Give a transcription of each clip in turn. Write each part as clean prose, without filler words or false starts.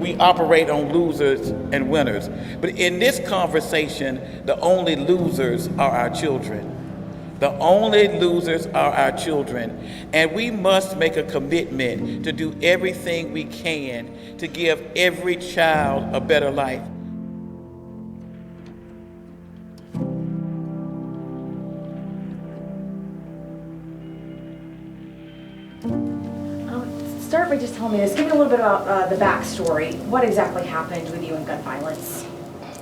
we operate on losers and winners. But in this conversation, the only losers are our children. The only losers are our children. And we must make a commitment to do everything we can to give every child a better life. Start by just telling me this. Give me a little bit about the backstory. What exactly happened with you in gun violence?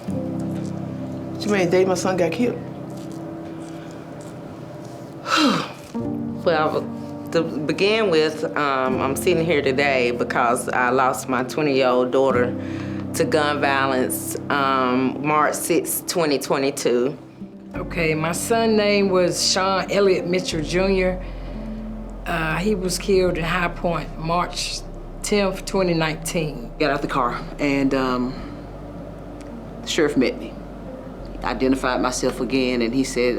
You mean the day my son got killed? Well, to begin with, I'm sitting here today because I lost my 20-year-old daughter to gun violence March 6, 2022. Okay, my son's name was Sean Elliott Mitchell Jr. He was killed in High Point, March 10th, 2019. Got out the car and the sheriff met me. He identified myself again and he said,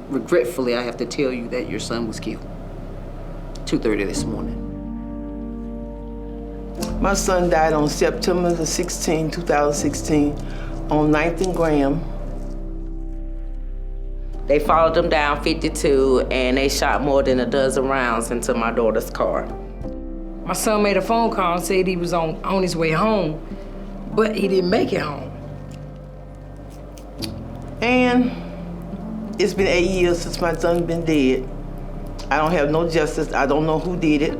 regretfully, I have to tell you that your son was killed. 2:30 this morning. My son died on September the 16th, 2016, on 9th and Graham. They followed him down 52 and they shot more than a dozen rounds into my daughter's car. My son made a phone call and said he was on his way home, but he didn't make it home. And it's been 8 years since my son's been dead. I don't have no justice. I don't know who did it.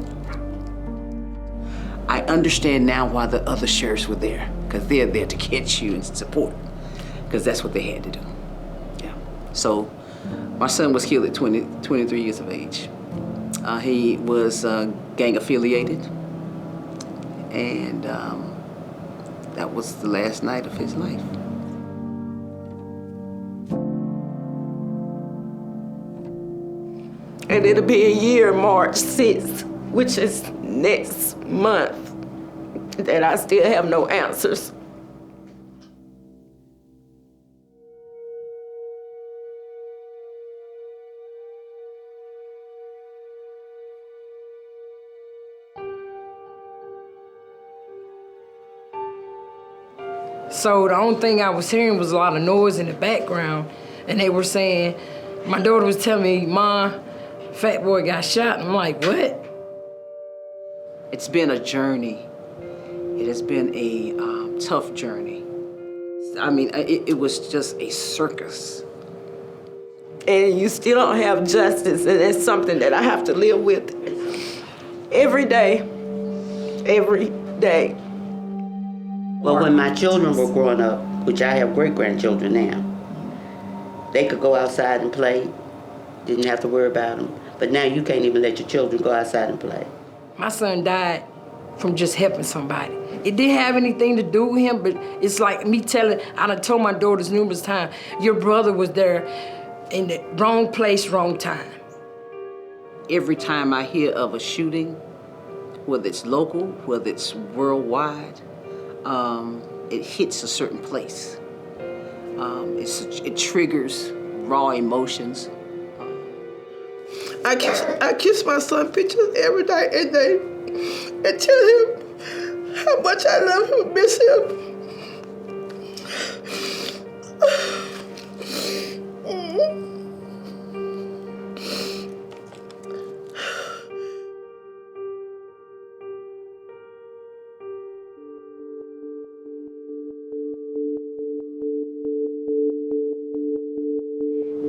I understand now why the other sheriffs were there, because they're there to catch you and support, because that's what they had to do. Yeah. So my son was killed at 23 years of age. He was gang affiliated, and that was the last night of his life. And it'll be a year, March 6th, which is next month, that I still have no answers. So the only thing I was hearing was a lot of noise in the background, and they were saying, my daughter was telling me, "Mom, fat boy got shot." And I'm like, what? It's been a journey. It has been a tough journey. I mean, it was just a circus. And you still don't have justice, and that's something that I have to live with every day, every day. Well, when my children were growing up, which I have great-grandchildren now, they could go outside and play, didn't have to worry about them. But now you can't even let your children go outside and play. My son died from just helping somebody. It didn't have anything to do with him, but it's like me I done told my daughters numerous times, your brother was there in the wrong place, wrong time. Every time I hear of a shooting, whether it's local, whether it's worldwide, it hits a certain place. It triggers raw emotions. I kiss my son pictures every night and day and tell him how much I love him and miss him.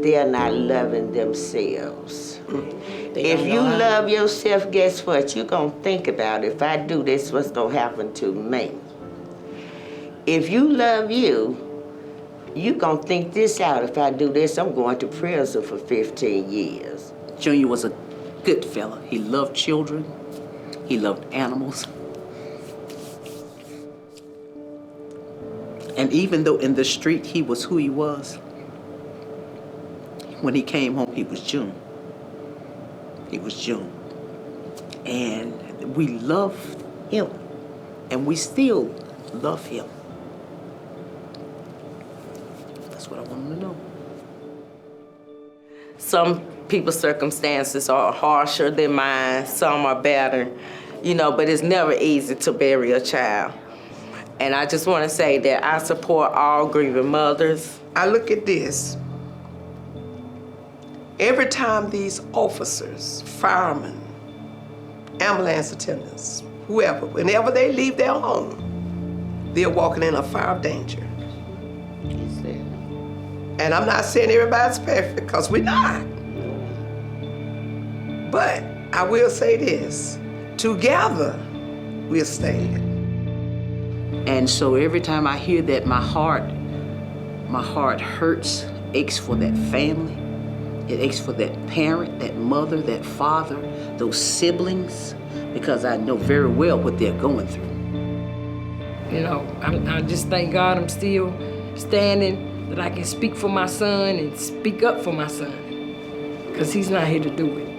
They're not loving themselves. If you love yourself, guess what? You're gonna think about, if I do this, what's gonna happen to me? If you love you, you're gonna think this out. If I do this, I'm going to prison for 15 years. Junior was a good fella. He loved children. He loved animals. And even though in the street he was who he was, when he came home, he was June. He was June. And we loved him. And we still love him. That's what I want him to know. Some people's circumstances are harsher than mine, some are better. you know, but it's never easy to bury a child. And I just want to say that I support all grieving mothers. I look at this. Every time these officers, firemen, ambulance attendants, whoever, whenever they leave their home, they're walking in a fire of danger. And I'm not saying everybody's perfect, because we're not. But I will say this, together we'll stand. And so every time I hear that, my heart hurts, aches for that family. It aches for that parent, that mother, that father, those siblings, because I know very well what they're going through. You know, I just thank God I'm still standing, that I can speak for my son and speak up for my son, because he's not here to do it.